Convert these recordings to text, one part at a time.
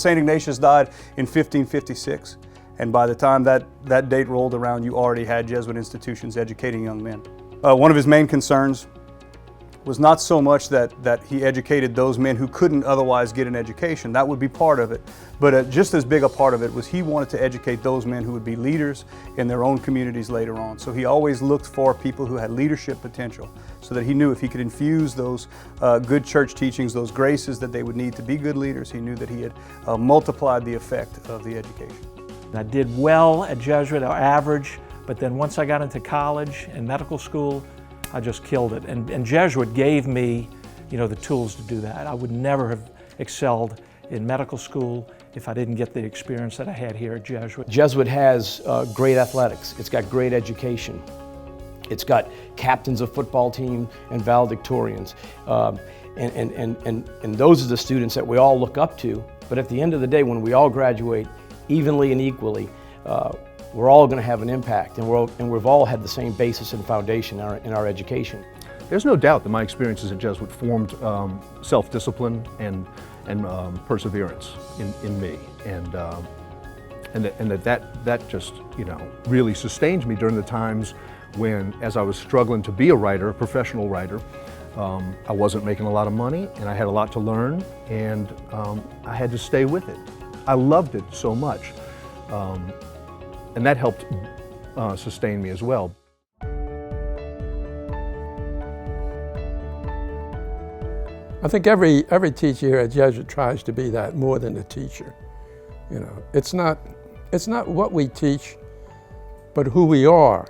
St. Ignatius died in 1556, and by the time that date rolled around, you already had Jesuit institutions educating young men. One of his main concerns was not so much that he educated those men who couldn't otherwise get an education. That would be part of it. But just as big a part of it was he wanted to educate those men who would be leaders in their own communities later on. So he always looked for people who had leadership potential, so that he knew if he could infuse those good church teachings, those graces that they would need to be good leaders, he knew that he had multiplied the effect of the education. I did well at Jesuit, or average, but then once I got into college and medical school, I just killed it. And Jesuit gave me, the tools to do that. I would never have excelled in medical school if I didn't get the experience that I had here at Jesuit. Jesuit has great athletics. It's got great education. It's got captains of football team and valedictorians. And those are the students that we all look up to. But at the end of the day, when we all graduate evenly and equally, we're all going to have an impact, and we've all had the same basis and foundation in our education. There's no doubt that my experiences at Jesuit formed self-discipline and perseverance in me, and that just really sustained me during the times when, as I was struggling to be a writer, a professional writer. I wasn't making a lot of money, and I had a lot to learn, and I had to stay with it. I loved it so much. And that helped sustain me as well. I think every teacher here at Jesuit tries to be that more than a teacher. It's not what we teach, but who we are.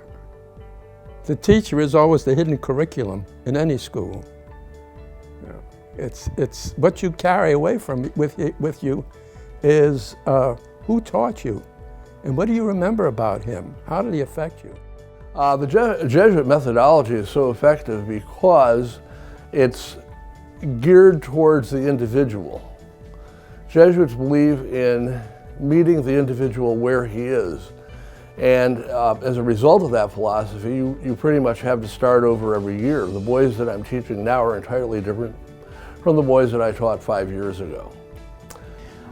The teacher is always the hidden curriculum in any school. It's what you carry away with you is who taught you. And what do you remember about him? How did he affect you? The Jesuit methodology is so effective because it's geared towards the individual. Jesuits believe in meeting the individual where he is. And as a result of that philosophy, you pretty much have to start over every year. The boys that I'm teaching now are entirely different from the boys that I taught 5 years ago.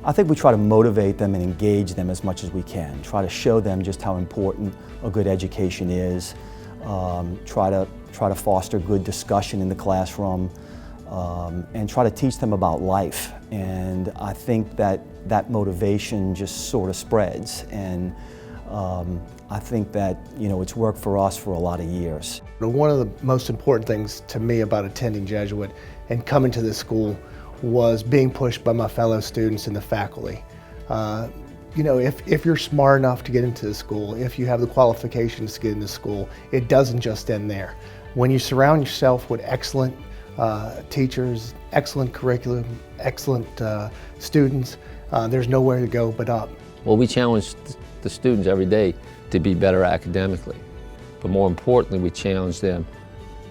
I think we try to motivate them and engage them as much as we can. Try to show them just how important a good education is. Try to foster good discussion in the classroom, and try to teach them about life. And I think that motivation just sort of spreads. And I think that it's worked for us for a lot of years. One of the most important things to me about attending Jesuit and coming to this school was being pushed by my fellow students and the faculty. If you're smart enough to get into the school, if you have the qualifications to get into school, it doesn't just end there. When you surround yourself with excellent teachers, excellent curriculum, excellent students, there's nowhere to go but up. Well, we challenge the students every day to be better academically, but more importantly, we challenge them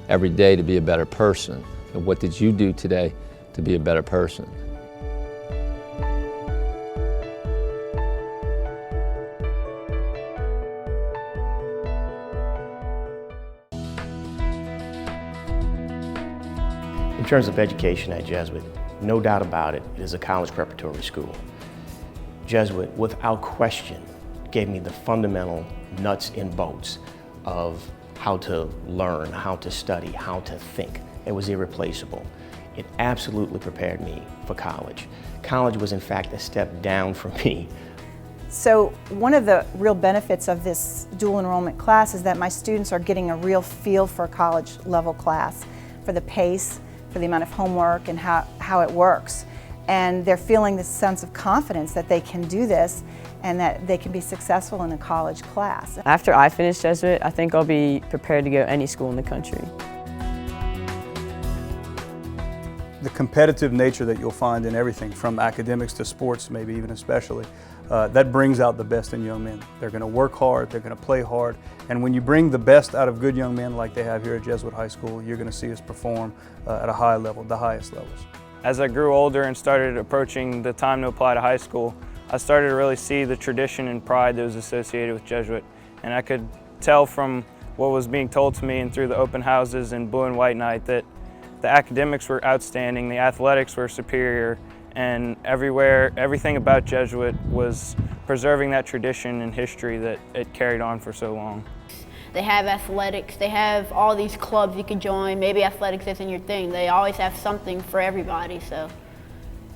every day to be a better person. And what did you do today to be a better person? In terms of education at Jesuit, no doubt about it, it is a college preparatory school. Jesuit, without question, gave me the fundamental nuts and bolts of how to learn, how to study, how to think. It was irreplaceable. It absolutely prepared me for college. College was in fact a step down for me. So one of the real benefits of this dual enrollment class is that my students are getting a real feel for a college level class, for the pace, for the amount of homework and how it works. And they're feeling this sense of confidence that they can do this and that they can be successful in a college class. After I finish Jesuit, I think I'll be prepared to go to any school in the country. The competitive nature that you'll find in everything from academics to sports, maybe even especially, that brings out the best in young men. They're going to work hard, they're going to play hard, and when you bring the best out of good young men like they have here at Jesuit High School, you're going to see us perform at a high level, the highest levels. As I grew older and started approaching the time to apply to high school, I started to really see the tradition and pride that was associated with Jesuit, and I could tell from what was being told to me and through the open houses and blue and white night that the academics were outstanding, the athletics were superior, and everything about Jesuit was preserving that tradition and history that it carried on for so long. They have athletics, they have all these clubs you can join. Maybe athletics isn't your thing. They always have something for everybody. So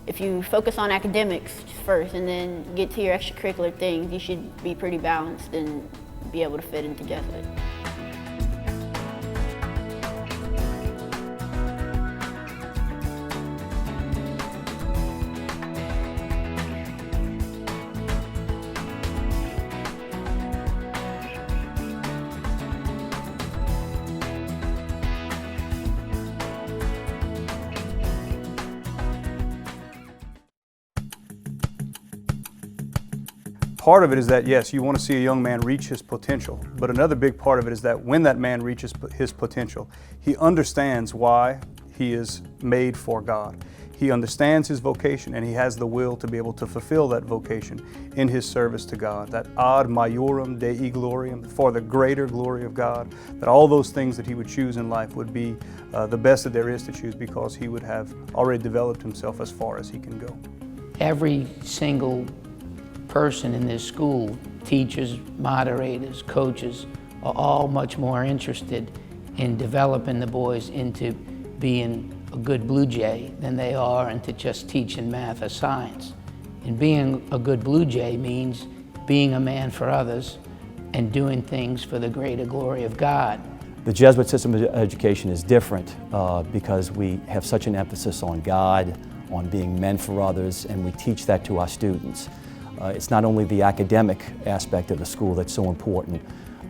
if you focus on academics first and then get to your extracurricular things, you should be pretty balanced and be able to fit into Jesuit. Part of it is that, yes, you want to see a young man reach his potential, but another big part of it is that when that man reaches his potential, he understands why he is made for God. He understands his vocation and he has the will to be able to fulfill that vocation in his service to God, that ad majorem Dei gloriam, for the greater glory of God, that all those things that he would choose in life would be the best that there is to choose because he would have already developed himself as far as he can go. Every single person in this school, teachers, moderators, coaches, are all much more interested in developing the boys into being a good Blue Jay than they are into just teaching math or science. And being a good Blue Jay means being a man for others and doing things for the greater glory of God. The Jesuit system of education is different because we have such an emphasis on God, on being men for others, and we teach that to our students. It's not only the academic aspect of the school that's so important.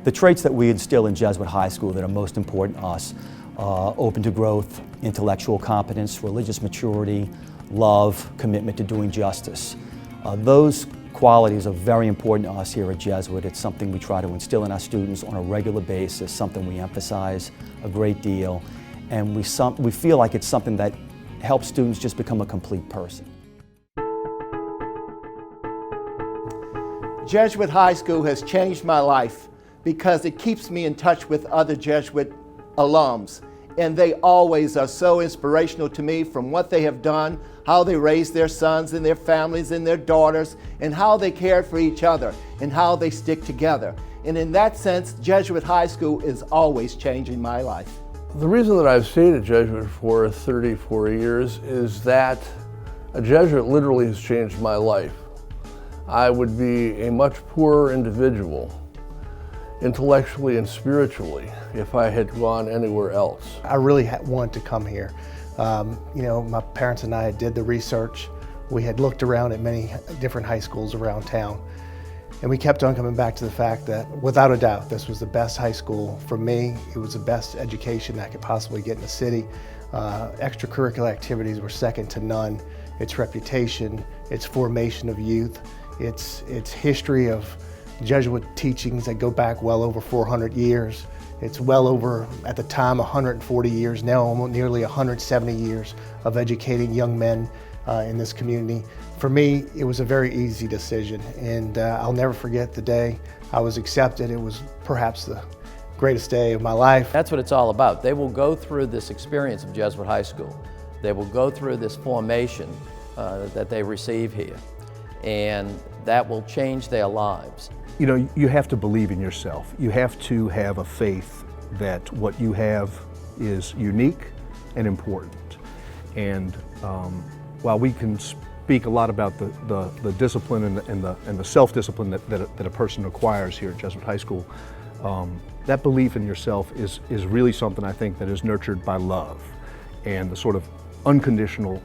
The traits that we instill in Jesuit High School that are most important to us, open to growth, intellectual competence, religious maturity, love, commitment to doing justice. Those qualities are very important to us here at Jesuit. It's something we try to instill in our students on a regular basis, something we emphasize a great deal, and we feel like it's something that helps students just become a complete person. Jesuit High School has changed my life because it keeps me in touch with other Jesuit alums, and they always are so inspirational to me from what they have done, how they raised their sons and their families and their daughters, and how they cared for each other, and how they stick together. And in that sense, Jesuit High School is always changing my life. The reason that I've stayed at Jesuit for 34 years is that a Jesuit literally has changed my life. I would be a much poorer individual, intellectually and spiritually, if I had gone anywhere else. I really wanted to come here. You know, my parents and I did the research. We had looked around at many different high schools around town, and we kept on coming back to the fact that, without a doubt, this was the best high school for me. It was the best education I could possibly get in the city. Extracurricular activities were second to none. Its reputation, its formation of youth, its history of Jesuit teachings that go back well over 400 years. It's well over, at the time, 140 years, now almost nearly 170 years of educating young men in this community. For me, it was a very easy decision, and I'll never forget the day I was accepted. It was perhaps the greatest day of my life. That's what it's all about. They will go through this experience of Jesuit High School. They will go through this formation that they receive here, and that will change their lives. You know, you have to believe in yourself. You have to have a faith that what you have is unique and important. And while we can speak a lot about the discipline and the self-discipline that a person acquires here at Jesuit High School, that belief in yourself is really something I think that is nurtured by love and the sort of unconditional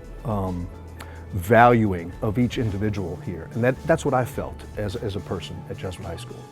valuing of each individual here. And that's what I felt as a person at Jesuit High School.